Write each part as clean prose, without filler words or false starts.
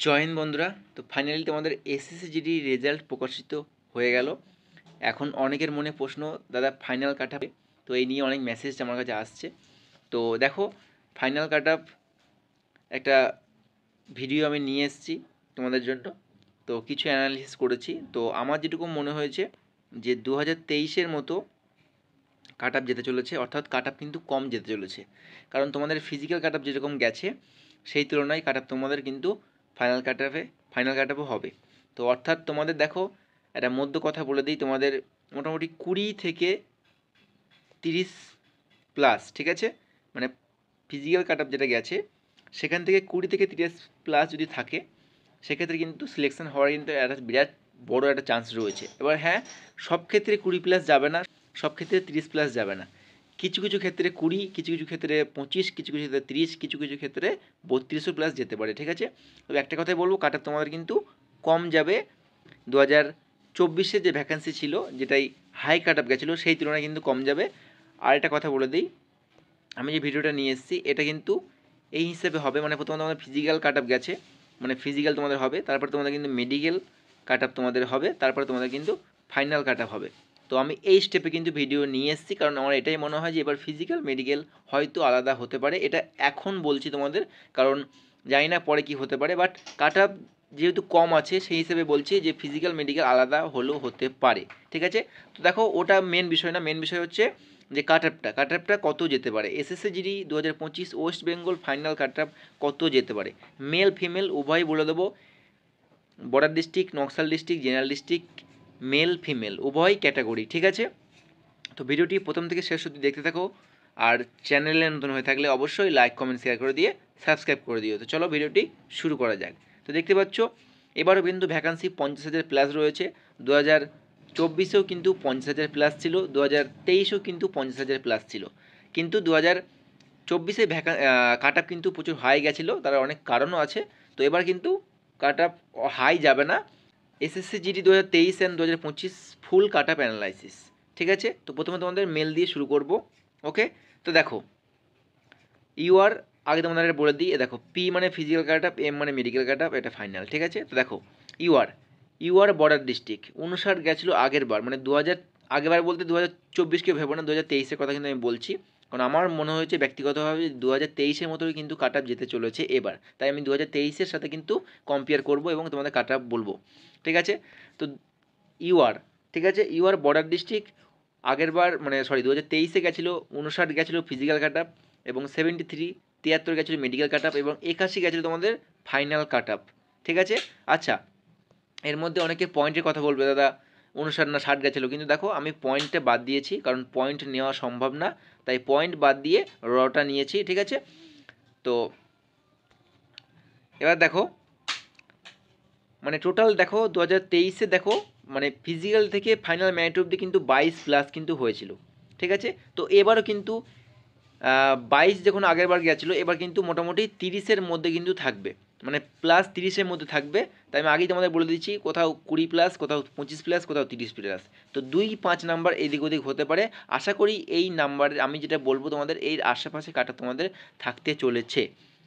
Join বন্ধুরা। তো finally তোমাদের এসএসসি জিডি রেজাল্ট প্রকাশিত হয়ে গেল। এখন অনেকের মনে প্রশ্ন, দাদা ফাইনাল কাট আপ, তো এই নিয়ে অনেক মেসেজ আমার কাছে আসছে। তো দেখো, ফাইনাল কাট আপ একটা ভিডিও আমি নিয়ে এসেছি তোমাদের জন্য। তো কিছু অ্যানালিসিস করেছি। তো আমার যেটুকু মনে হয়েছে যে 2023-এর মতো কাট আপ যেতে চলেছে, অর্থাৎ কাট আপ কিন্তু কম যেতে চলেছে। কারণ তোমাদের ফিজিক্যাল কাট আপ যেরকম গেছে সেই তুলনায় কাট আপ তোমাদের কিন্তু ফাইনাল কাট আপও হবে। তো অর্থাৎ তোমাদের দেখো, একটা মধ্য কথা বলে দিই, তোমাদের মোটামুটি 20 থেকে 30 প্লাস, ঠিক আছে? মানে ফিজিক্যাল কাট আপ যেটা গেছে সেখান থেকে 20 থেকে 30 প্লাস যদি থাকে, সেক্ষেত্রে কিন্তু সিলেকশন হওয়ার কিন্তু একটা বিরাট বড় একটা চান্স রয়েছে। এবার হ্যাঁ, সব ক্ষেত্রে 20 প্লাস যাবে না, সব ক্ষেত্রে 30 প্লাস যাবে না। কিছু কিছু ক্ষেত্রে 20, কিছু কিছু ক্ষেত্রে 25, কিছু কিছু ক্ষেত্রে 30, কিছু কিছু ক্ষেত্রে 32 প্লাস যেতে পারে, ঠিক আছে? তবে একটা কথাই বলবো, কাট আপ তোমাদের কিন্তু কম যাবে। 2024-এ যে ভ্যাকেন্সি ছিল, যেটাই হাই কাট আপ গেছিলো, সেই তুলনায় কিন্তু কম যাবে। আর একটা কথা বলে দিই, আমি যে ভিডিওটা নিয়ে এসেছি এটা কিন্তু এই হিসেবে হবে, মানে প্রথমে তোমাদের ফিজিক্যাল কাট আপ গেছে, মানে ফিজিক্যাল তোমাদের হবে, তারপর তোমাদের কিন্তু মেডিকেল কাট আপ তোমাদের হবে, তারপরে তোমাদের কিন্তু ফাইনাল কাট আপ হবে। তো আমি এই স্টেপে কিন্তু ভিডিও নিয়ে এসেছি, কারণ আমার এটাই মনে হয় যে এবার ফিজিক্যাল মেডিকেল হয়তো আলাদা হতে পারে। এটা এখন বলছি তোমাদের, কারণ জানি না পরে কি হতে পারে, বাট কাট আপ যেহেতু কম আছে সেই হিসেবে বলছি যে ফিজিক্যাল মেডিকেল আলাদা হলেও হতে পারে, ঠিক আছে? তো দেখো, ওটা মেন বিষয় না, মেন বিষয় হচ্ছে যে কাট আপটা কত যেতে পারে। SSC GD 2025 West Bengal final cut up কত যেতে পারে, মেল ফিমেল উভয় বলে দেবো। Border district, Naxal district, general district, male female উভয় ক্যাটাগরি, ঠিক আছে? তো ভিডিওটি প্রথম থেকে শেষ অবধি দেখতে থাকো। আর চ্যানেলে নতুন হয়ে থাকলে অবশ্যই লাইক কমেন্ট শেয়ার করে দিয়ে সাবস্ক্রাইব করে দিও। তো চলো ভিডিওটি শুরু করা যাক। তো দেখতে পাচ্ছ, এবারও কিন্তু ভ্যাকান্সি 50,000 প্লাস রয়েছে। 2024-এও কিন্তু 50,000 প্লাস ছিল, 2023-এও কিন্তু 50,000 প্লাস ছিল। কিন্তু 2024-এ কাট আপ কিন্তু প্রচুর হাই গেছিলো, তার অনেক কারণও আছে। তো এবার কিন্তু কাট আপ হাই যাবে না। SSC GD 2023 and 2025 full cut up analysis, ঠিক আছে? তো প্রথমে তোমাদের মেল দিয়ে শুরু করব। ওকে, তো দেখো, ইউআর আগে তোমাদের বলে দিই। দেখো, পি মানে ফিজিক্যাল কাট আপ, এম মানে মেডিকেল কাট আপ, এটা ফাইনাল, ঠিক আছে? তো দেখো, ইউআর বর্ডার ডিস্ট্রিক্ট 59 গেছিলো আগের বার, মানে 2000, আগের বার বলতে 2024-কে ভেবো না, 2023-এর কথা কিন্তু আমি বলছি। কারণ আমার মনে হয়েছে ব্যক্তিগতভাবে 2023-এর মতোই কিন্তু কাট আপ যেতে চলেছে এবার, তাই আমি 2023-এর সাথে কিন্তু কম্পেয়ার করব এবং তোমাদের কাট আপ বলবো, ঠিক আছে? তো ইউআর, ঠিক আছে, ইউআর বর্ডার ডিস্ট্রিক্ট আগের বার, মানে সরি 2023-এ গেছিলো 59 গেছিলো ফিজিক্যাল কাট আপ, এবং 73 গেছিলো মেডিকেল কাট আপ, এবং 81 গেছিলো তোমাদের ফাইনাল কাট আপ, ঠিক আছে? আচ্ছা, এর মধ্যে অনেকে পয়েন্টের কথা বলবে, দাদা 59 না 60 গেছিলো, কিন্তু দেখো আমি পয়েন্টটা বাদ দিয়েছি, কারণ পয়েন্ট নেওয়া সম্ভব না, তাই পয়েন্ট বাদ দিয়ে রটা নিয়েছি, ঠিক আছে? তো এবার দেখো, মানে টোটাল দেখো 2023-এ দেখো, মানে ফিজিক্যাল থেকে ফাইনাল ম্যারিট অবধি কিন্তু 22 প্লাস কিন্তু হয়েছিল, ঠিক আছে? তো এবারও কিন্তু 22 যখন আগের বার গেছিলো, এবার কিন্তু মোটামুটি 30-এর মধ্যে কিন্তু থাকবে, মানে প্লাস 30-এর মধ্যে থাকবে। তাই আমি আগেই তোমাদের বলে দিচ্ছি, কোথাও 20 প্লাস, কোথাও 25 প্লাস, কোথাও 30 প্লাস। তো 2-5 নাম্বার এদিক ওদিক হতে পারে। আশা করি এই নাম্বার আমি যেটা বলবো তোমাদের এর আশেপাশে কাটা তোমাদের থাকতে চলেছে,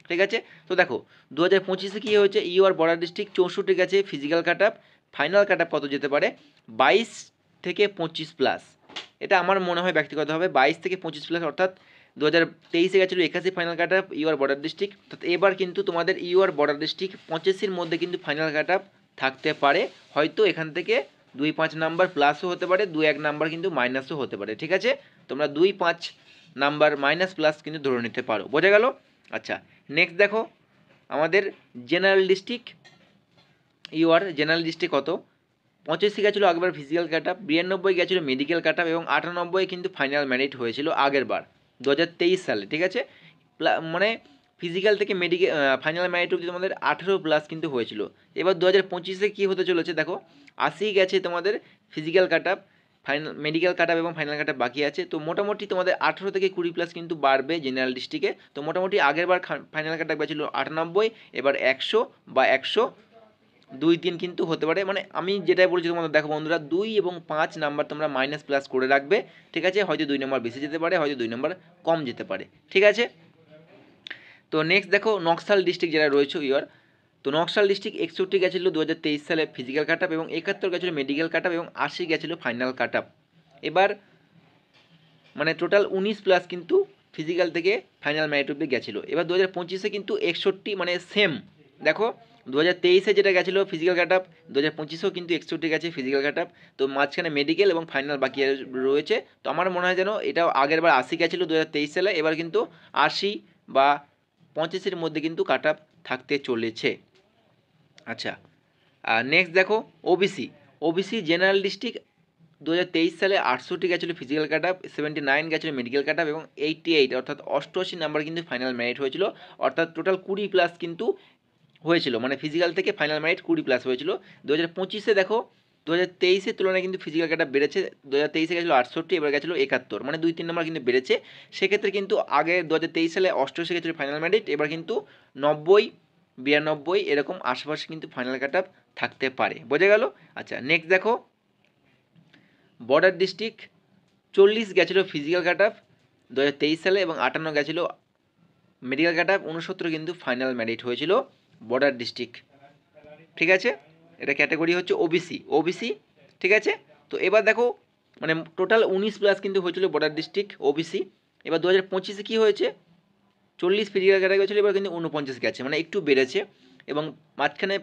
ঠিক আছে? তো দেখো, 2025-এ কী হয়েছে, ইউআর বর্ডার ডিস্ট্রিক্ট 64 গেছে physical cut up, final cut up কত যেতে পারে, 22 থেকে 25 প্লাস। এটা আমার মনে হয় ব্যক্তিগতভাবে 22 থেকে 25 প্লাস, অর্থাৎ 2023-এ গেছিলো 81 final cut up UR border district, অর্থাৎ এবার কিন্তু তোমাদের ইউআর বর্ডার ডিস্ট্রিক্ট 85-এর মধ্যে কিন্তু ফাইনাল কাট আপ থাকতে পারে। হয়তো এখান থেকে 2-5 নাম্বার প্লাসও হতে পারে, 2-1 নাম্বার কিন্তু মাইনাসও হতে পারে, ঠিক আছে? তোমরা 2-5 নাম্বার মাইনাস প্লাস কিন্তু ধরে নিতে পারো, বোঝা গেল? আচ্ছা, নেক্সট দেখো, আমাদের general district, UR general district কত, 85 গেছিলো আগেরবার ফিজিক্যাল কাট আপ, 92 গেছিলো মেডিকেল কাট আপ, এবং 98 কিন্তু ফাইনাল ম্যারিট হয়েছিল আগের বার 2023 সালে, ঠিক আছে? মানে ফিজিক্যাল থেকে মেডিকেল ফাইনাল ম্যারিট অবধি তোমাদের 18 প্লাস কিন্তু হয়েছিল। এবার 2025-এ কী হতে চলেছে দেখো, 80 গেছে তোমাদের physical cut up, final medical cut up এবং ফাইনাল কাট আপ বাকি আছে। তো মোটামুটি তোমাদের 18 থেকে 20 প্লাস কিন্তু বাড়বে জেনারেল ডিস্ট্রিক্টে। তো মোটামুটি আগের বার ফাইনাল কাট আপ গেছিলো 98, এবার 100 বা 102-3 কিন্তু হতে পারে। মানে আমি যেটাই বলছি তোমাদের, দেখো বন্ধুরা, 2 এবং 5 নাম্বার তোমরা মাইনাস প্লাস করে রাখবে, ঠিক আছে? হয়তো 2 নাম্বার বেশি যেতে পারে, হয়তো 2 নাম্বার কম যেতে পারে, ঠিক আছে? তো নেক্সট দেখো, নকশাল ডিস্ট্রিক্ট যেটা রয়েছে ইউর, তো নকশাল ডিস্ট্রিক্ট 61 গেছিলো 2023 সালে ফিজিক্যাল কাট আপ, এবং 71 গেছিলো মেডিকেল কাট আপ, এবং 80 গেছিলো ফাইনাল কাট আপ। এবার মানে টোটাল 19 প্লাস কিন্তু ফিজিক্যাল থেকে ফাইনাল মেরিট অব্দি গেছিলো। এবার 2025-এ কিন্তু 61, মানে সেম। দেখো 2023-এ যেটা গেছিলো ফিজিক্যাল কাট আপ, 2025-এও কিন্তু 61 গেছে ফিজিক্যাল কাট আপ। তো মাঝখানে মেডিকেল এবং ফাইনাল বাকি রয়েছে। তো আমার মনে হয় যেন এটাও আগের বার 80 গেছিলো 2023 সালে, এবার কিন্তু 80 বা 85-এর মধ্যে কিন্তু কাট আপ থাকতে চলেছে। আচ্ছা, নেক্সট দেখো ওবিসি জেনারেল ডিস্ট্রিক্ট 2023 সালে 68 গেছিলো ফিজিক্যাল কাট আপ, 79 গেছিলো মেডিকেল কাট আপ, এবং 88 অর্থাৎ 88 নাম্বার কিন্তু ফাইনাল মেরিট হয়েছিল। অর্থাৎ টোটাল 20 প্লাস কিন্তু হয়েছিল, মানে ফিজিক্যাল থেকে ফাইনাল মেরিট 20 প্লাস হয়েছিল। 2025-এ দেখো 2023-এর তুলনায় কিন্তু ফিজিক্যাল কাট আপ বেড়েছে। 2023-এ গেছিলো 68, এবার গেছিলো 71, মানে 2-3 নাম্বার কিন্তু বেড়েছে। সেক্ষেত্রে কিন্তু আগে 2023 সালে 88 গেছিলো ফাইনাল মেরিট, এবার কিন্তু 90, 92 এরকম আশেপাশে কিন্তু ফাইনাল কাট আপ থাকতে পারে। বোঝা গেল? আচ্ছা, নেক্সট দেখো বর্ডার ডিস্ট্রিক্ট 40 গেছিলো ফিজিক্যাল কাট আপ 2023 সালে, এবং 58 গেছিলো মেডিকেল কাট আপ, 69 কিন্তু ফাইনাল মেরিট হয়েছিল বর্ডার ডিস্ট্রিক্ট। ঠিক আছে, এটা ক্যাটাগরি হচ্ছে ওবিসি। ঠিক আছে, তো এবার দেখো মানে টোটাল 19 প্লাস কিন্তু হয়েছিল বর্ডার ডিস্ট্রিক্ট ওবিসি। এবার 2025-এ কী হয়েছে, 40 ফিজিক্যাল কাট আপ গেছিলো, এবার কিন্তু 49 গেছে, মানে একটু বেড়েছে। এবং মাঝখানে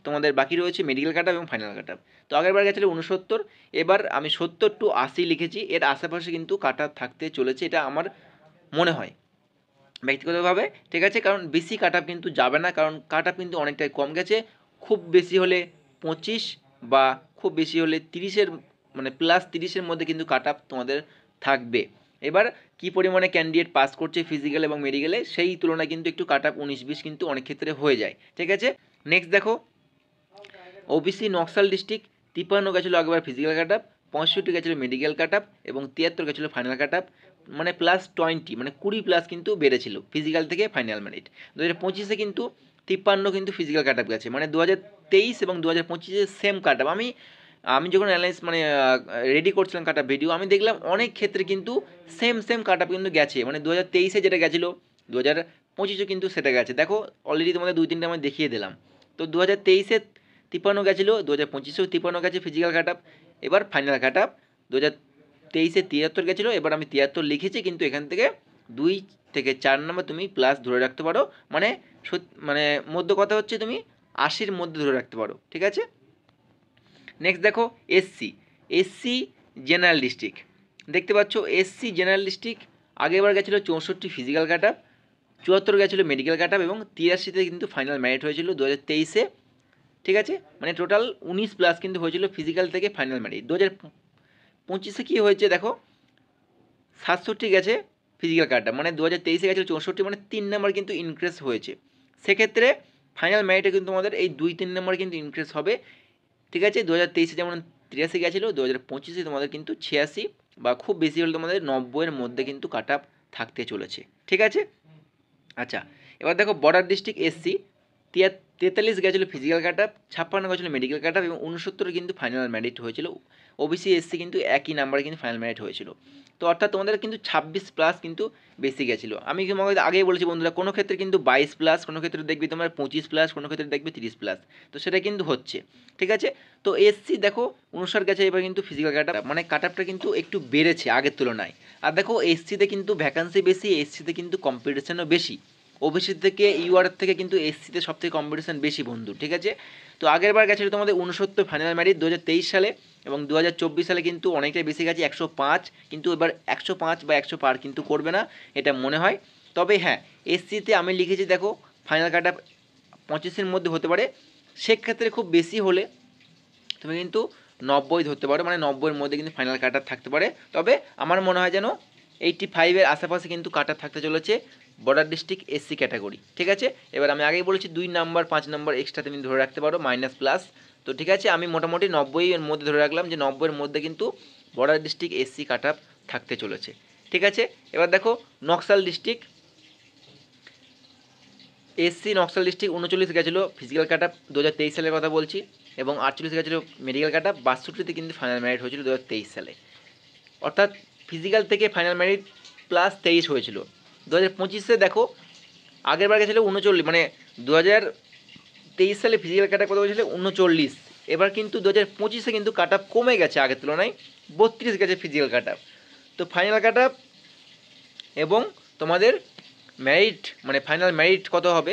তোমাদের বাকি রয়েছে মেডিকেল কাট আপ এবং ফাইনাল কাট আপ। তো আগেরবার গেছিলো 69, এবার আমি 70 to 80 লিখেছি। এর আশেপাশে কিন্তু কাট আপ থাকতে চলেছে, এটা আমার মনে হয় ব্যক্তিগতভাবে। ঠিক আছে, কারণ বেশি কাট আপ কিন্তু যাবে না, কারণ কাট আপ কিন্তু অনেকটাই কম গেছে। খুব বেশি হলে 25 বা খুব বেশি হলে 30-এর, মানে প্লাস 30-এর মধ্যে কিন্তু কাট আপ তোমাদের থাকবে। এবার কি পরিমাণে ক্যান্ডিডেট পাস করছে ফিজিক্যাল এবং মেডিকেলে, সেই তুলনায় কিন্তু একটু কাট আপ 19-20 কিন্তু অনেক ক্ষেত্রে হয়ে যায়। ঠিক আছে, নেক্সট দেখো ওবিসি নকশাল ডিস্ট্রিক্ট 53 গেছিলো আগেবার ফিজিক্যাল কাট আপ, 65 গেছিলো মেডিকেল কাট আপ, এবং 73 গেছিলো ফাইনাল কাট আপ, মানে প্লাস 20, মানে 20 প্লাস কিন্তু বেড়েছিল ফিজিক্যাল থেকে ফাইনাল মেরিট। 2025-এ কিন্তু 53 কিন্তু ফিজিক্যাল কাট আপ গেছে, মানে 2023 এবং 2025-এ সেম কাট আপ। আমি যখন মানে রেডি করছিলাম কাট আপ ভিডিও, আমি দেখলাম অনেক ক্ষেত্রে কিন্তু সেম কাট আপ কিন্তু গেছে, মানে 2023-এ যেটা গেছিলো 2025-এ কিন্তু সেটা গেছে। দেখো অলরেডি তোমাদের 2-3টা আমি দেখিয়ে দিলাম। তো 2023-এ 53 গেছিলো, 2025-এও 53 গেছে ফিজিক্যাল কাট আপ। এবার ফাইনাল কাট আপ 2023-এ 73 গেছিলো, এবার আমি 73 লিখেছি, কিন্তু এখান থেকে 2 থেকে 4 নম্বর তুমি প্লাস ধরে রাখতে পারো, মানে মানে মধ্য কথা হচ্ছে তুমি 80-র মধ্যে ধরে রাখতে পারো। ঠিক আছে, নেক্সট দেখো এসসি জেনারেল ডিস্ট্রিক্ট দেখতে পাচ্ছ। এসসি জেনারেল ডিস্ট্রিক্ট আগেবার গেছিলো 64 ফিজিক্যাল কাট আপ, 74 গেছিলো মেডিকেল কাট আপ, এবং 83-তে কিন্তু ফাইনাল মেরিট হয়েছিল 2023-এ। ঠিক আছে, মানে টোটাল 19 প্লাস কিন্তু হয়েছিল ফিজিক্যাল থেকে ফাইনাল মেরিট। 2025-এ কী হয়েছে দেখো 67 গেছে ফিজিক্যাল কাট আপ, মানে 2023-এ গেছিলো 64, মানে 3 নাম্বার কিন্তু ইনক্রিজ হয়েছে। সেক্ষেত্রে ফাইনাল মেরিটে কিন্তু তোমাদের এই 2-3 নাম্বার কিন্তু ইনক্রিজ হবে। ঠিক আছে, 2023-এ যেমন 83 গেছিলো, 2025-এ তোমাদের কিন্তু 86 বা খুব বেশি হলে তোমাদের 90-এর মধ্যে কিন্তু কাট আপ থাকতে চলেছে। ঠিক আছে, আচ্ছা এবার দেখো বর্ডার ডিস্ট্রিক্ট এসসি 43 গেছিলো ফিজিক্যাল কাট আপ, 56 গেছিলো মেডিকেল কাট আপ, এবং 69 কিন্তু ফাইনাল মেরিট হয়েছিল। ওবিসি এসসি কিন্তু একই নাম্বারে কিন্তু ফাইনাল মেরিট হয়েছিল। তো অর্থাৎ তোমাদের কিন্তু 26 প্লাস কিন্তু বেশি গেছিলো। আমি তোমাকে আগেই বলেছি বন্ধুরা, কোনো ক্ষেত্রে কিন্তু 22 প্লাস, কোনো ক্ষেত্রে দেখবি তোমার 25 প্লাস, কোনো ক্ষেত্রে দেখবে 30 প্লাস, তো সেটা কিন্তু হচ্ছে। ঠিক আছে, তো এসসি দেখো 59 গেছে, এবার কিন্তু ফিজিক্যাল কাট আপ, মানে কাট আপটা কিন্তু একটু বেড়েছে আগের তুলনায়। আর দেখো এসসিতে কিন্তু ভ্যাকান্সি বেশি, এসসিতে কিন্তু কম্পিটিশনও বেশি। ওবিসি থেকে ইউআর থেকে কিন্তু এসসিতে সবথেকে কম্পিটিশন বেশি বন্ধু। ঠিক আছে, তো আগের বার গেছিলো তোমাদের 69 ফাইনাল মেরিট 2023 সালে, এবং 2024 সালে কিন্তু অনেকটাই বেশি গেছে 105, কিন্তু এবার 105 বা 100 পার কিন্তু করবে না এটা মনে হয়। তবে হ্যাঁ, এসসিতে আমি লিখেছি দেখো ফাইনাল কাট আপ 25-এর মধ্যে হতে পারে। সেক্ষেত্রে খুব বেশি হলে তুমি কিন্তু 90 ধরতে পারো, মানে 90-এর মধ্যে কিন্তু ফাইনাল কাট আপ থাকতে পারে। তবে আমার মনে হয় যেন 85-এর আশেপাশে কিন্তু কাট আপ থাকতে চলেছে বর্ডার ডিস্ট্রিক্ট এসসি ক্যাটাগরি। ঠিক আছে, এবার আমি আগেই বলেছি 2 নাম্বার 5 নাম্বার এক্সট্রা তুমি ধরে রাখতে পারো মাইনাস প্লাস। তো ঠিক আছে, আমি মোটামুটি 90-এর মধ্যে ধরে রাখলাম যে 90-এর মধ্যে কিন্তু বর্ডার ডিস্ট্রিক্ট এসসি কাট আপ থাকতে চলেছে। ঠিক আছে, এবার দেখো Naxal district SC Naxal district 39 গেছিলো ফিজিক্যাল কাট আপ 2023 সালের কথা বলছি, এবং 48 গেছিলো মেডিকেল কাট আপ, 62-তে কিন্তু ফাইনাল মেরিট হয়েছিল 2023 সালে। অর্থাৎ ফিজিক্যাল থেকে ফাইনাল মেরিট প্লাস 23 হয়েছিল। 2025-এ দেখো আগেরবার গেছিলো 39, মানে 2023 সালে ফিজিক্যাল কাট আপ কত হয়েছিল 39, এবার কিন্তু 2025-এ কিন্তু কাট আপ কমে গেছে আগের তুলনায়, 32 গেছে ফিজিক্যাল কাট আপ। তো ফাইনাল কাট আপ এবং তোমাদের মেরিট মানে ফাইনাল মেরিট কত হবে,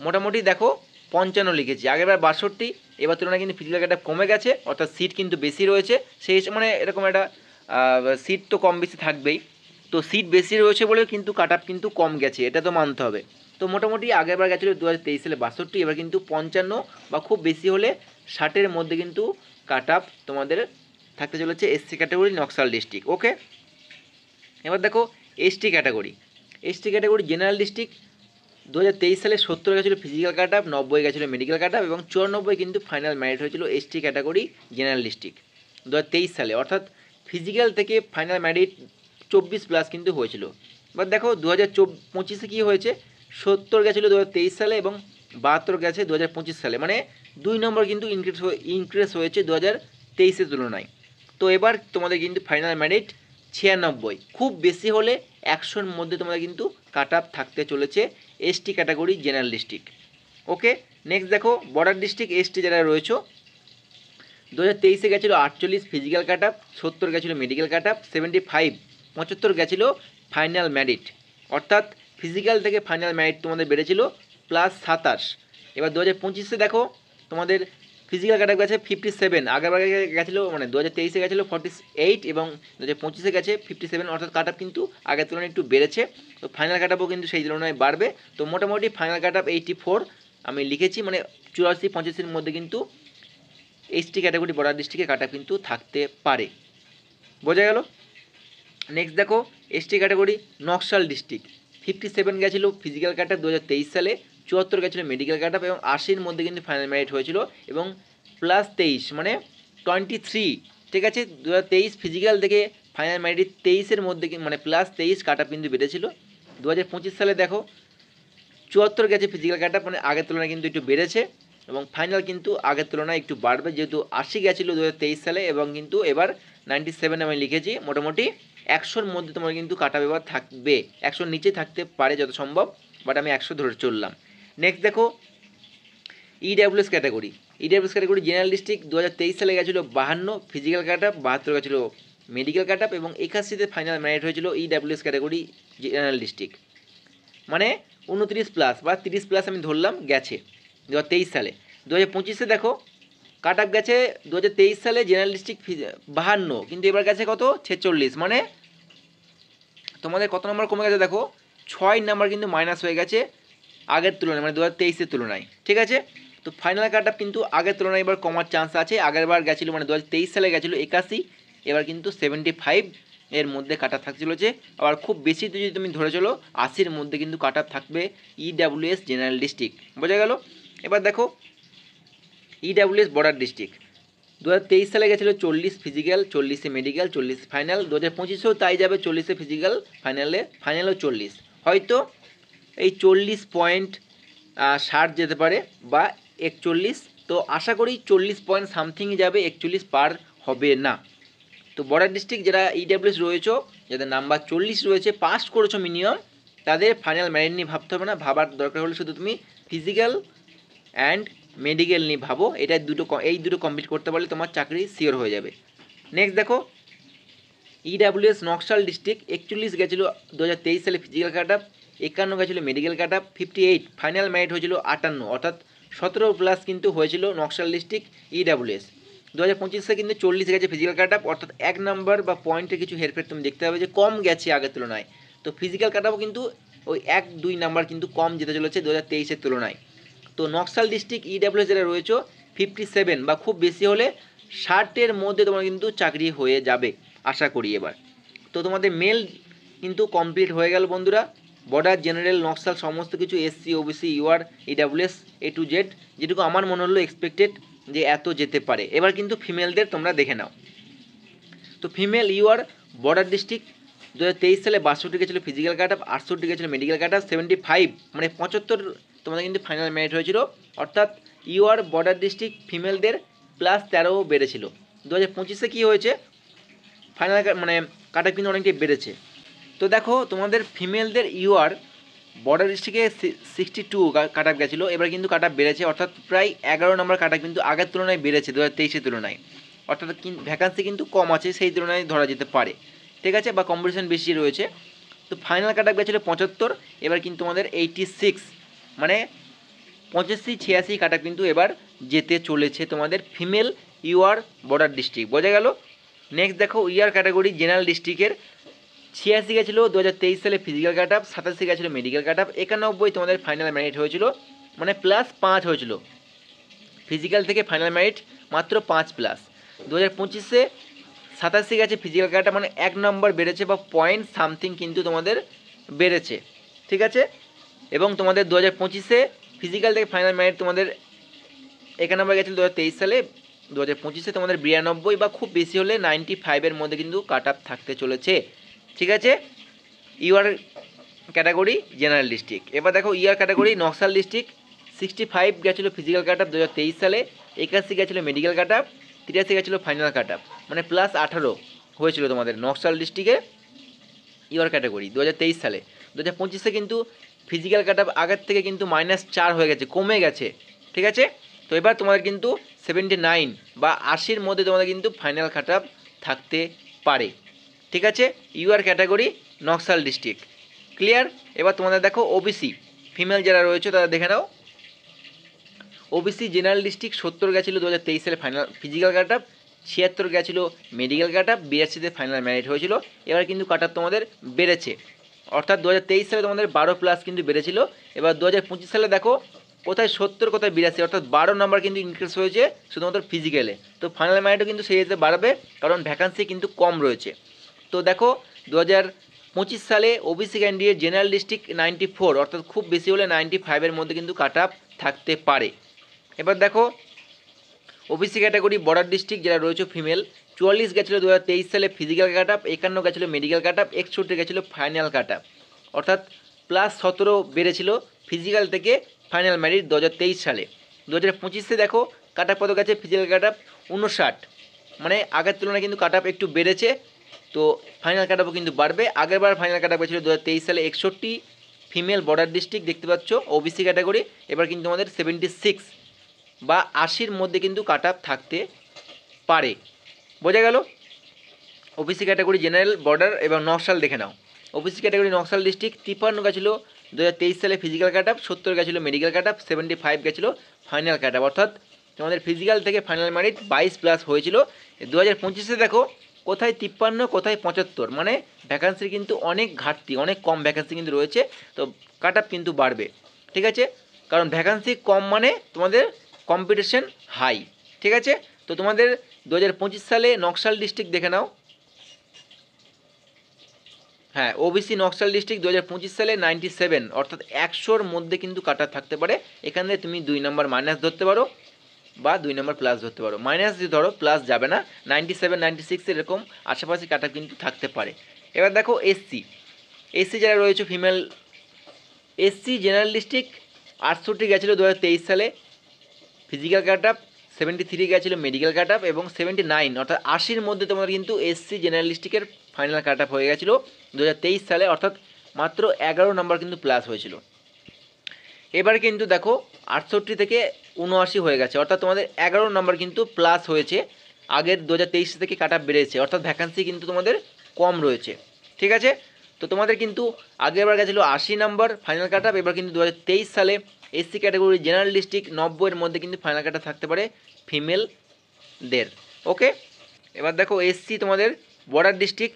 মোটামুটি দেখো 55 লিখেছি, আগেরবার 62, এবার তুলনায় কিন্তু ফিজিক্যাল কাট আপ কমে গেছে, অর্থাৎ সিট কিন্তু বেশি রয়েছে, সেই মানে এরকম একটা সিট তো কম বেশি থাকবেই, তো সিট বেশি রয়েছে বলেও কিন্তু কাট আপ কিন্তু কম গেছে, এটা তো মানতে হবে। তো মোটামুটি আগেরবার গেছিলো 2023 সালে 62, এবার কিন্তু 55 বা খুব বেশি হলে 60-এর মধ্যে কিন্তু কাট আপ তোমাদের থাকতে চলেছে এসসি ক্যাটাগরি নকশাল ডিস্ট্রিক্ট। ওকে, এবার দেখো ST category. ST category general district 2023 সালে 70 গেছিলো ফিজিক্যাল কাট আপ, 90 গেছিলো মেডিকেল কাট আপ এবং 94 কিন্তু ফাইনাল মেরিট হয়েছিল এসটি ক্যাটাগরি জেনারেল ডিস্ট্রিক্ট 2023 সালে, অর্থাৎ ফিজিক্যাল থেকে ফাইনাল মেরিট 24+ কিন্তু হয়েছিল। এবার দেখো 2025-এ কী হয়েছে, 70 গেছিলো 2023 সালে এবং 72 গেছে 2025 সালে, মানে 2 নম্বর কিন্তু ইনক্রিজ হয়েছে 2023-এর তুলনায়। তো এবার তোমাদের কিন্তু ফাইনাল মেরিট 96, খুব বেশি হলে 100-এর মধ্যে তোমাদের কিন্তু কাট আপ থাকতে চলেছে এসটি ক্যাটাগরি জেনারেল ডিস্ট্রিক্ট। ওকে, নেক্সট দেখো বর্ডার ডিস্ট্রিক্ট এসটি যারা রয়েছে, 2023-এ গেছিলো 48 ফিজিক্যাল কাট আপ, 70 গেছিলো মেডিকেল কাট আপ, 75 75 গেছিলো ফাইনাল মেরিট, অর্থাৎ ফিজিক্যাল থেকে ফাইনাল মেরিট তোমাদের বেড়েছিল +27। এবার 2025-এ দেখো তোমাদের ফিজিক্যাল কাট আপ গেছে 57, আগেরবার গেছিলো মানে 2023-এ গেছিলো 48 এবং 2025-এ গেছে 57, অর্থাৎ কাট আপ কিন্তু আগের তুলনায় একটু বেড়েছে, তো ফাইনাল কাট আপও কিন্তু সেই তুলনায় বাড়বে। তো মোটামুটি ফাইনাল কাট আপ 84 আমি লিখেছি, মানে 84-85-এর মধ্যে কিন্তু এসটি ক্যাটাগরি বর্ডার ডিস্ট্রিক্টে কাট আপ কিন্তু থাকতে পারে, বোঝা গেল। নেক্সট দেখো এসটি ক্যাটাগরি নকশাল ডিস্ট্রিক্ট 57 গেছিলো ফিজিক্যাল কাট আপ 2023 সালে, 74 গেছিলো মেডিকেল কাট আপ এবং 80-এর মধ্যে কিন্তু ফাইনাল মেরিট হয়েছিল এবং +23 মানে 23, ঠিক আছে। 2023 ফিজিক্যাল থেকে ফাইনাল মেরিট 23-এর মধ্যে মানে +23 কাট আপ কিন্তু বেড়েছিল। 2025 সালে দেখো 74 গেছে ফিজিক্যাল কাট আপ, মানে আগের তুলনায় কিন্তু একটু বেড়েছে এবং ফাইনাল কিন্তু আগের তুলনায় একটু বাড়বে, যেহেতু 80 গেছিলো 2023 সালে এবং কিন্তু এবার 97 আমি লিখেছি, মোটামুটি 100-এর মধ্যে তোমার কিন্তু কাট আপ এবার থাকবে, 100-এর নিচে থাকতে পারে যত সম্ভব, বাট আমি 100 ধরে চললাম। নেক্সট দেখো EWS category. EWS category general district 2023 সালে গেছিলো 52 ফিজিক্যাল কাট আপ, 72 গেছিলো মেডিকেল কাট আপ এবং 81-তে ফাইনাল মেরিট হয়েছিল ইডাব্লিউএস ক্যাটাগরি জেনারেল ডিস্ট্রিক্ট, মানে 29+ বা 30+ আমি ধরলাম গেছে 2023 সালে। 2025-এ দেখো কাট আপ গেছে 2023 সালে জেনারেল ডিস্ট্রিক্ট 52, কিন্তু এবার গেছে কত 46, মানে তোমাদের কত নম্বর কমে গেছে দেখো 6 নাম্বার কিন্তু মাইনাস হয়ে গেছে আগের তুলনায়, মানে 2023-এর তুলনায়, ঠিক আছে। তো ফাইনাল কাট আপ কিন্তু আগের তুলনায় এবার কমার চান্স আছে, আগেরবার গেছিলো মানে 2023 সালে গেছিলো 81, এবার কিন্তু 75 এর মধ্যে কাট আপ থাকতে চলেছে, আবার খুব বেশি যদি তুমি ধরে চলো 80-এর মধ্যে কিন্তু কাট আপ থাকবে ইডাব্লিউএস জেনারেল ডিস্ট্রিক্ট, বোঝা গেল। এবার দেখো ইডাব্লিউএস বর্ডার ডিস্ট্রিক্ট 2023 সালে গেছিলো 40 ফিজিক্যাল, 40-এ মেডিকেল, 40 ফাইনাল, 2025-এও তাই যাবে 40-এ ফিজিক্যাল, ফাইনালেও 40, হয়তো এই 40.60 যেতে পারে বা 41, তো আশা করি 40 পয়েন্ট সামথিংই যাবে, 41 পার হবে না। তো বর্ডার ডিস্ট্রিক্ট যারা ইডাব্লিউএস রয়েছে, যাদের নাম্বার 40 রয়েছে, পাস করেছো মিনিমাম, তাদের ফাইনাল মেরিট নিয়ে ভাবতে হবে না, ভাবার দরকার হলে শুধু তুমি ফিজিক্যাল অ্যান্ড মেডিকেল নিয়ে ভাবো, এই দুটো কমপ্লিট করতে পারলে তোমার চাকরি সিওর হয়ে যাবে। নেক্সট দেখো ইডাব্লিউএস নকশাল ডিস্ট্রিক্ট 41 গেছিলো 2023 সালে ফিজিক্যাল কাট আপ, 51 গেছিলো medical cut up, 58 final merit হয়েছিল 58, অর্থাৎ 17+ কিন্তু হয়েছিল নকশাল ডিস্ট্রিক্ট ইডাব্লিউএস। 2025-এ কিন্তু 40 গেছে ফিজিক্যাল কাট আপ, অর্থাৎ 1 নাম্বার বা পয়েন্টে কিছু হেরফের তুমি দেখতে হবে যে কম গেছে আগের তুলনায়, তো ফিজিক্যাল কাট আপও কিন্তু ওই 1-2 নাম্বার কিন্তু কম যেতে চলেছে 2023-এর তুলনায়। তো নকশাল ডিস্ট্রিক্ট ইডাব্লিউএস যারা রয়েছে 57 বা খুব বেশি হলে 60-এর মধ্যে তোমার কিন্তু চাকরি হয়ে যাবে আশা করি এবার। তো তোমাদের মেল কিন্তু কমপ্লিট হয়ে গেল বন্ধুরা, বর্ডার জেনারেল নকশাল সমস্ত কিছু SC OBC UR EWS A to Z, যেটুকু আমার মনে হলো এক্সপেক্টেড যে এত যেতে পারে। এবার কিন্তু ফিমেলদের তোমরা দেখে নাও। তো ফিমেল ইউআর বর্ডার ডিস্ট্রিক্ট 2023 সালে 62 গেছিলো ফিজিক্যাল কাট আপ, 68 গেছিলো মেডিকেল কাট আপ, 75 মানে 75 তোমাদের কিন্তু ফাইনাল মেরিট হয়েছিল, অর্থাৎ ইউআর বর্ডার ডিস্ট্রিক্ট ফিমেলদের +13 বেড়েছিল। 2025-এ কী হয়েছে, ফাইনাল মানে কাট আপ কিন্তু অনেকটাই বেড়েছে। তো দেখো তোমাদের ফিমেলদের ইউআর বর্ডার ডিস্ট্রিক্টে 62 কাট আপ গেছিলো, এবার কিন্তু কাট আপ বেড়েছে, অর্থাৎ প্রায় 11 নম্বর কাট আপ কিন্তু আগের তুলনায় বেড়েছে 2023-এর তুলনায়, অর্থাৎ ভ্যাকান্সি কিন্তু কম আছে সেই তুলনায় ধরা যেতে পারে, ঠিক আছে, বা কম্পিটিশন বেশি রয়েছে। তো ফাইনাল কাট আপ গেছিলো 75, এবার কিন্তু তোমাদের 86 মানে 85-86 কাট আপ কিন্তু এবার যেতে চলেছে তোমাদের ফিমেল ইউআর বর্ডার ডিস্ট্রিক্ট, বোঝা গেল। নেক্সট দেখো ইয়ার ক্যাটাগরি জেনারেল ডিস্ট্রিক্টের 86 গেছিলো 2023 সালে ফিজিক্যাল কাট আপ, 87 গেছিলো মেডিকেল কাট আপ, 91 তোমাদের ফাইনাল মেরিট হয়েছিল, মানে +5 হয়েছিল ফিজিক্যাল থেকে ফাইনাল মেরিট, মাত্র 5+। 2025-এ 87 গেছে ফিজিক্যাল কাট আপ, মানে 1 নম্বর বেড়েছে বা পয়েন্ট সামথিং কিন্তু তোমাদের বেড়েছে, ঠিক আছে। এবং তোমাদের 2025-এ ফিজিক্যাল থেকে ফাইনাল মেরিট তোমাদের 1 নম্বর গেছিলো 2023 সালে, 2025-এ তোমাদের 92 বা খুব বেশি হলে 95-এর মধ্যে কিন্তু কাট আপ থাকতে চলেছে, ঠিক আছে। UR category general district. এবার দেখো ইয়ার ক্যাটাগরি নকশাল ডিস্ট্রিক্ট 65 গেছিলো ফিজিক্যাল কাট আপ 2023 সালে, 81 গেছিলো মেডিকেল কাট আপ, 83 গেছিলো ফাইনাল কাট আপ, মানে +18 হয়েছিল তোমাদের নকশাল ডিস্ট্রিক্টে ইউআর ক্যাটাগরি 2023 সালে। 2025-এ কিন্তু ফিজিক্যাল কাট আপ আগের থেকে কিন্তু -4 হয়ে গেছে, কমে গেছে, ঠিক আছে। তো এবার তোমাদের কিন্তু 79 বা 80-র মধ্যে তোমাদের কিন্তু ফাইনাল কাট আপ থাকতে পারে, ঠিক আছে, UR category Naxal district, clear. এবার তোমাদের দেখো ওবিসি ফিমেল যারা রয়েছে তারা দেখে নাও। ওবিসি জেনারেল ডিস্ট্রিক্ট 70 গেছিলো 2023 সালে ফাইনাল ফিজিক্যাল কাট আপ, 76 গেছিলো medical cut up, 82-তে final merit হয়েছিল, এবার কিন্তু কাট আপ তোমাদের বেড়েছে, অর্থাৎ 2023 সালে তোমাদের 12+ কিন্তু বেড়েছিল, এবার 2025 সালে দেখো কোথায় 70 কোথায় 82, অর্থাৎ 12 নম্বর কিন্তু ইনক্রিজ হয়েছে শুধুমাত্র ফিজিক্যালে। তো ফাইনাল মেরিটও কিন্তু সেই হিসেবে বাড়বে, কারণ ভ্যাকান্সি কিন্তু কম রয়েছে। তো দেখো 2025 সালে ওবিসি ক্যান্ডিডেট জেনারেল ডিস্ট্রিক্ট 94, অর্থাৎ খুব বেশি হলে 95-এর মধ্যে কিন্তু কাট আপ থাকতে পারে। এবার দেখো ওবিসি ক্যাটাগরি বর্ডার ডিস্ট্রিক্ট যারা রয়েছে ফিমেল 44 গেছিলো 2023 সালে ফিজিক্যাল কাট আপ, 51 গেছিলো মেডিকেল কাট আপ, 61 গেছিলো ফাইনাল কাট আপ, অর্থাৎ +17 বেড়েছিল ফিজিক্যাল থেকে ফাইনাল মেরিট 2023 সালে। 2025-এ দেখো কাট আপ কত গেছে ফিজিক্যাল কাট আপ 59, মানে আগের তুলনায় কিন্তু কাট আপ একটু বেড়েছে, তো ফাইনাল কাট আপও কিন্তু বাড়বে। আগেরবার ফাইনাল কাট আপ গেছিলো 2023 সালে 61 ফিমেল বর্ডার ডিস্ট্রিক্ট দেখতে পাচ্ছ ওবিসি ক্যাটাগরি, এবার কিন্তু আমাদের 76 বা 80-র মধ্যে কিন্তু কাট আপ থাকতে পারে, বোঝা গেল। ওবিসি ক্যাটাগরি জেনারেল বর্ডার এবং নকশাল দেখে নাও। ওবিসি ক্যাটাগরি নকশাল ডিস্ট্রিক্ট 53 গেছিলো 2023 সালে ফিজিক্যাল কাট আপ, 70 গেছিলো মেডিকেল কাট আপ, 75 গেছিলো ফাইনাল কাট আপ, অর্থাৎ তোমাদের ফিজিক্যাল থেকে ফাইনাল মেরিট 22+ হয়েছিল। 2025-এ দেখো কোথায় 53 কোথায় 75, মানে ভ্যাকান্সির কিন্তু অনেক ঘাটতি, অনেক কম ভ্যাকান্সি কিন্তু রয়েছে, তো কাট আপ কিন্তু বাড়বে, ঠিক আছে, কারণ ভ্যাকান্সি কম মানে তোমাদের কম্পিটিশন হাই, ঠিক আছে। তো তোমাদের 2025 সালে নকশাল ডিস্ট্রিক্ট দেখে নাও। হ্যাঁ, ওবিসি নকশাল ডিস্ট্রিক্ট 2025 সালে 97, অর্থাৎ 100-র মধ্যে কিন্তু কাটা থাকতে পারে। এখানে তুমি 2 নম্বর মাইনাস ধরতে পারো বা 2 নম্বর প্লাস ধরতে পারো, মাইনাস যদি ধরো প্লাস যাবে না, 97 96 এরকম আশেপাশে কাটা কিন্তু থাকতে পারে। এবার দেখো এসসি যারা রয়েছে ফিমেল এসসি জেনারেল ডিস্ট্রিক্ট 68 গেছিলো 2023 সালে ফিজিক্যাল কাট আপ, 73 গেছিলো মেডিকেল কাট আপ এবং 79 অর্থাৎ 80-র মধ্যে তোমাদের কিন্তু এসসি জেনারেল ডিস্ট্রিক্টের ফাইনাল কাট আপ হয়ে গেছিলো 2023 সালে, অর্থাৎ মাত্র 11 নম্বর কিন্তু প্লাস হয়েছিল। এবার কিন্তু দেখো 68 থেকে 79 হয়ে গেছে, অর্থাৎ তোমাদের 11 নম্বর কিন্তু প্লাস হয়েছে, আগের 2023 থেকে কাট আপ বেড়েছে, অর্থাৎ ভ্যাকান্সি কিন্তু তোমাদের কম রয়েছে, ঠিক আছে। তো তোমাদের কিন্তু আগেরবার গেছিলো 80 নম্বর ফাইনাল কাট আপ, এবার কিন্তু 2023 সালে এসসি ক্যাটাগরি জেনারেল ডিস্ট্রিক্ট 90-এর মধ্যে কিন্তু ফাইনাল কাট আপ থাকতে পারে ফিমেলদের, ওকে। এবার দেখো এসসি তোমাদের বর্ডার ডিস্ট্রিক্ট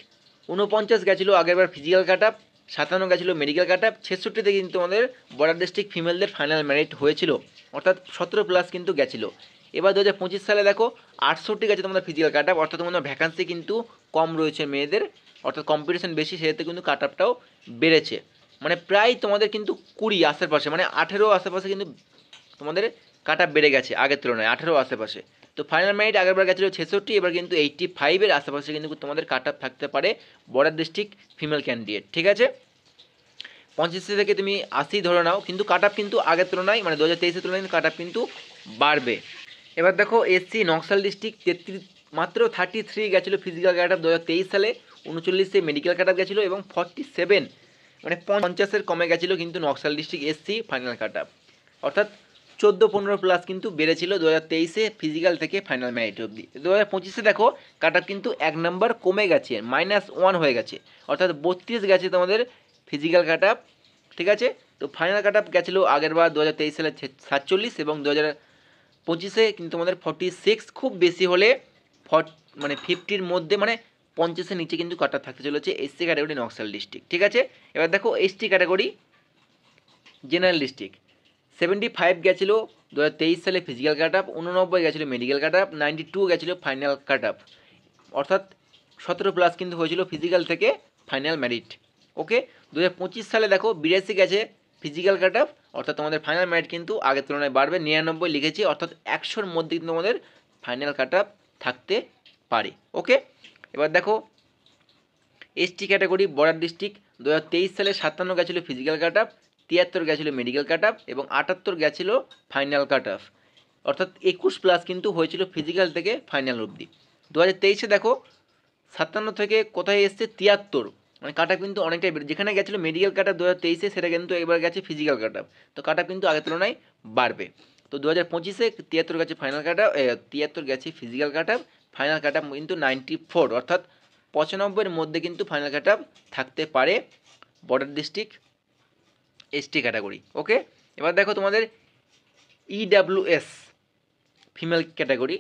49 গেছিলো আগেরবার ফিজিক্যাল কাট আপ, 57 গেছিলো মেডিকেল কাট আপ, 66-তে কিন্তু তোমাদের বর্ডার ডিস্ট্রিক্ট ফিমেলদের ফাইনাল মেরিট হয়েছিল, অর্থাৎ 17+ কিন্তু গেছিলো। এবার 2025 সালে দেখো 68 গেছে তোমাদের ফিজিক্যাল কাট আপ, অর্থাৎ তোমাদের ভ্যাকান্সি কিন্তু কম রয়েছে মেয়েদের, অর্থাৎ কম্পিটিশন বেশি, সেহেতু কিন্তু কাট আপটাও বেড়েছে, মানে প্রায় তোমাদের কিন্তু 20 আশেপাশে, মানে 18 আশেপাশে কিন্তু তোমাদের কাট আপ বেড়ে গেছে আগের তুলনায়, 18 আশেপাশে। তো ফাইনাল মেরিট আগেরবার গেছিলো 66, এবার কিন্তু 85-এর আশেপাশে কিন্তু তোমাদের কাট আপ থাকতে পারে বর্ডার ডিস্ট্রিক্ট ফিমেল ক্যান্ডিডেট, ঠিক আছে। 85 থেকে তুমি 80 ধরে নাও, কিন্তু কাট আপ কিন্তু আগের তুলনায় মানে 2023-এর তুলনায় কাট আপ কিন্তু বাড়বে। এবার দেখো এসসি নকশাল ডিস্ট্রিক্ট 33 মাত্র 33 গেছিলো ফিজিক্যাল কাট আপ 2023 সালে, 39-এ মেডিকেল কাট আপ গেছিলো এবং 47 মানে 50-এর কমে গেছিলো কিন্তু Naxal district SC final cut up, অর্থাৎ 14-15 প্লাস কিন্তু বেড়েছিল 2023-এ ফিজিক্যাল থেকে ফাইনাল মেরিট অবধি। 2025-এ দেখো কাট আপ কিন্তু 1 নম্বর কমে গেছে, -1 হয়ে গেছে, অর্থাৎ 32 গেছে তোমাদের ফিজিক্যাল কাট আপ, ঠিক আছে। তো ফাইনাল কাট আপ গেছিলো আগের বার 2023 সালে 47 এবং 2025-এ কিন্তু তোমাদের 46, খুব বেশি হলে মানে 50-র মধ্যে, মানে 50-এর নিচে কিন্তু কাট আপ থাকতে চলেছে এসসি ক্যাটাগরি নকশাল ডিস্ট্রিক্ট, ঠিক আছে। এবার দেখো এসটি ক্যাটাগরি জেনারেল ডিস্ট্রিক্ট 75 গেছিলো 2023 সালে ফিজিক্যাল কাট আপ, 89 গেছিলো মেডিকেল কাট আপ, 92 গেছিলো ফাইনাল কাট আপ, অর্থাৎ 17 প্লাস কিন্তু হয়েছিল ফিজিক্যাল থেকে ফাইনাল মেরিট, ওকে। 2025 সালে দেখো 82 গেছে ফিজিক্যাল কাট আপ, অর্থাৎ তোমাদের ফাইনাল মেরিট কিন্তু আগের তুলনায় বাড়বে, 99 লিখেছি, অর্থাৎ 100-র মধ্যে কিন্তু তোমাদের ফাইনাল কাট আপ থাকতে পারে, ওকে। এবার দেখো এসটি ক্যাটাগরি বর্ডার ডিস্ট্রিক্ট 2023 সালে 57 গেছিলো ফিজিক্যাল কাট আপ, 73 গেছিলো মেডিকেল কাট আপ এবং 78 গেছিলো ফাইনাল কাট আপ, অর্থাৎ 21 প্লাস কিন্তু হয়েছিল ফিজিক্যাল থেকে ফাইনাল অবধি। 2023-এ দেখো 57 থেকে কোথায় এসছে 73, মানে কাট আপ কিন্তু অনেকটাই বেড়ে, যেখানে গেছিলো মেডিকেল কাট আপ 2023-এ সেটা কিন্তু এবার গেছে ফিজিক্যাল কাট আপ, তো কাট আপ কিন্তু আগের তুলনায় বাড়বে। তো 2025-এ 73 গেছে ফাইনাল কাট আপ, 73 গেছে physical cut up, final cut up কিন্তু 94, অর্থাৎ 95-এর মধ্যে কিন্তু ফাইনাল কাট আপ থাকতে পারে বর্ডার ডিস্ট্রিক্ট এসটি ক্যাটাগরি, ওকে। এবার দেখো তোমাদের EWS female category,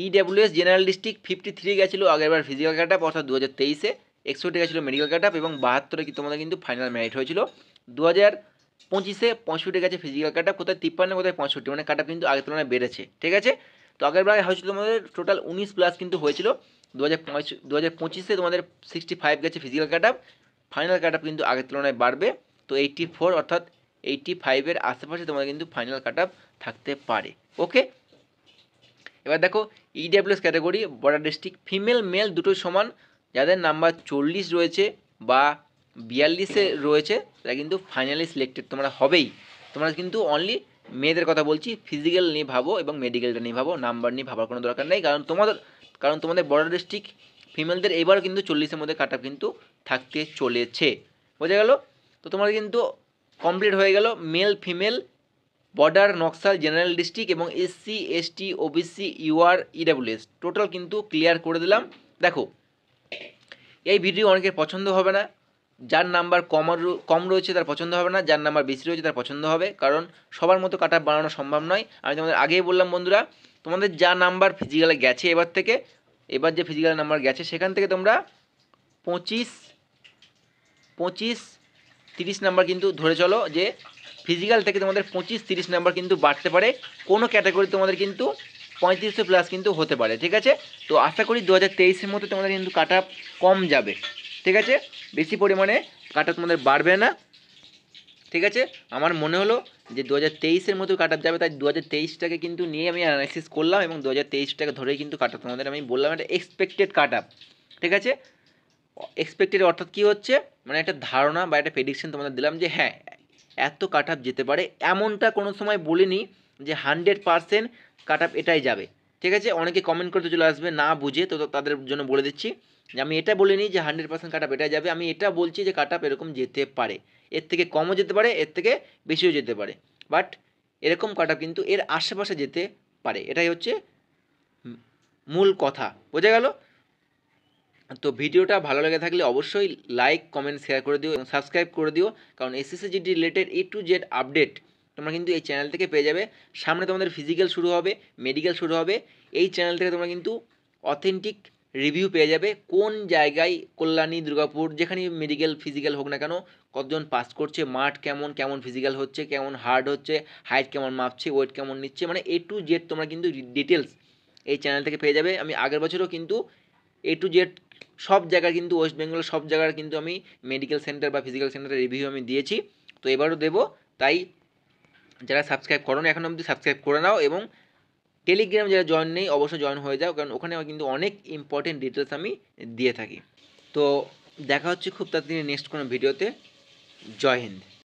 EWS general district 53 গেছিলো আগেরবার ফিজিক্যাল কাট আপ, অর্থাৎ 2023-এ 61 গেছিলো মেডিকেল কাট আপ এবং 72-এ কি তোমাদের কিন্তু ফাইনাল মেরিট হয়েছিল। 2025-এ 65 গেছে ফিজিক্যাল কাট আপ, কোথায় 53 কোথায় 65, মানে কাট আপ কিন্তু আগের তুলনায় বেড়েছে, ঠিক আছে। তো আগেরবার হয়েছিল তোমাদের টোটাল 19 প্লাস কিন্তু হয়েছিল, 2025-এ তোমাদের 65 গেছে physical cut up, final cut up কিন্তু আগের তুলনায় বাড়বে, তো 84 অর্থাৎ 85-এর আশেপাশে তোমাদের কিন্তু ফাইনাল কাট আপ থাকতে পারে, ওকে। এবার দেখো EWS category border district female male দুটোই সমান, যাদের নাম্বার 40 রয়েছে বা 42-এ রয়েছে তারা কিন্তু ফাইনালি সিলেক্টেড তোমরা হবেই। তোমরা কিন্তু অনলি মেয়েদের কথা বলছি, ফিজিক্যাল নিয়ে ভাবো এবং মেডিকেলটা নিয়ে ভাবো, নাম্বার নিয়ে ভাবার কোনো দরকার নেই, কারণ তোমাদের বর্ডার ডিস্ট্রিক্ট ফিমেলদের এবারও কিন্তু 40-এর মধ্যে কাট আপ কিন্তু থাকতে চলেছে, বোঝা গেল। তো তোমার কিন্তু কমপ্লিট হয়ে গেল male female border Naxal general district এবং SC ST OBC UR EWS total কিন্তু ক্লিয়ার করে দিলাম। দেখো এই ভিডিও অনেকের পছন্দ হবে না, যার নাম্বার কম রয়েছে তার পছন্দ হবে না, যার নাম্বার বেশি রয়েছে তার পছন্দ হবে, কারণ সবার মতো কাট আপ বানানো সম্ভব নয়। আমি তোমাদের আগেই বললাম বন্ধুরা, তোমাদের যা নাম্বার ফিজিক্যালে গেছে এবার যে ফিজিক্যাল নাম্বার গেছে সেখান থেকে তোমরা 25-30 নাম্বার কিন্তু ধরে চলো, যে ফিজিক্যাল থেকে তোমাদের 25-30 নাম্বার কিন্তু বাড়তে পারে, কোনো ক্যাটাগরি তোমাদের কিন্তু 3500 প্লাস কিন্তু হতে পারে, ঠিক আছে। তো আশা করি 2023-এর মধ্যে তোমাদের কিন্তু কাট আপ কম যাবে, ঠিক আছে, বেশি পরিমাণে কাট আপ তোমাদের বাড়বে না, ঠিক আছে। আমার মনে হলো যে 2023-এর মতো কাট আপ যাবে, তাই 2023টাকে কিন্তু নিয়ে আমি অ্যানালাইসিস করলাম এবং 2023টাকে ধরেই কিন্তু কাট আপ তোমাদের আমি বললাম এটা এক্সপেক্টেড কাট আপ, ঠিক আছে। এক্সপেক্টেড অর্থাৎ কী হচ্ছে, মানে একটা ধারণা বা একটা প্রেডিকশন তোমাদের দিলাম যে হ্যাঁ এত কাট আপ যেতে পারে, এমনটা কোনো সময় বলিনি যে 100% কাট আপ এটাই যাবে, ঠিক আছে। অনেকে কমেন্ট করতে চলে আসবে না বুঝে, তো তাদের জন্য বলে দিচ্ছি যে আমি এটা বলিনি যে 100% কাট আপ এটাই যাবে, আমি এটা বলছি যে কাট আপ এরকম যেতে পারে, এর থেকে কমও যেতে পারে, এর থেকে বেশিও যেতে পারে, বাট এরকম কাট আপ কিন্তু এর আশেপাশে যেতে পারে, এটাই হচ্ছে মূল কথা, বোঝা গেল। তো ভিডিওটা ভালো লেগে থাকলে অবশ্যই লাইক কমেন্ট শেয়ার করে দিও এবং সাবস্ক্রাইব করে দিও, কারণ SSC GD related A to Z update তোমরা কিন্তু এই চ্যানেল থেকে পেয়ে যাবে। সামনে তোমাদের ফিজিক্যাল শুরু হবে, মেডিকেল শুরু হবে, এই চ্যানেল থেকে তোমরা কিন্তু অথেন্টিক রিভিউ পেয়ে যাবে, কোন জায়গায় কল্যাণী দুর্গাপুর যেখানেই মেডিকেল ফিজিক্যাল হোক না কেন কতজন পাস করছে, মাঠ কেমন কেমন ফিজিক্যাল হচ্ছে, কেমন হার্ড হচ্ছে, হাইট কেমন মাপছে, ওয়েট কেমন নিচ্ছে, মানে A to Z তোমরা কিন্তু ডিটেলস এই চ্যানেল থেকে পেয়ে যাবে। আমি আগের বছরও কিন্তু A to Z সব জায়গায় কিন্তু ওয়েস্ট বেঙ্গলের সব জায়গার কিন্তু আমি মেডিকেল সেন্টার বা ফিজিক্যাল সেন্টারের রিভিউ আমি দিয়েছি, তো এবারও দেবো। তাই যারা সাবস্ক্রাইব করো না এখন অবধি সাবস্ক্রাইব করে নাও এবং টেলিগ্রাম যারা জয়েন নেই অবশ্যই জয়েন হয়ে যাও, কারণ ওখানে কিন্তু অনেক ইম্পর্টেন্ট ডিটেলস আমি দিয়ে থাকি। তো দেখা হচ্ছে খুব তাড়াতাড়ি নেক্সট কোনো ভিডিওতে। জয় হিন্দ।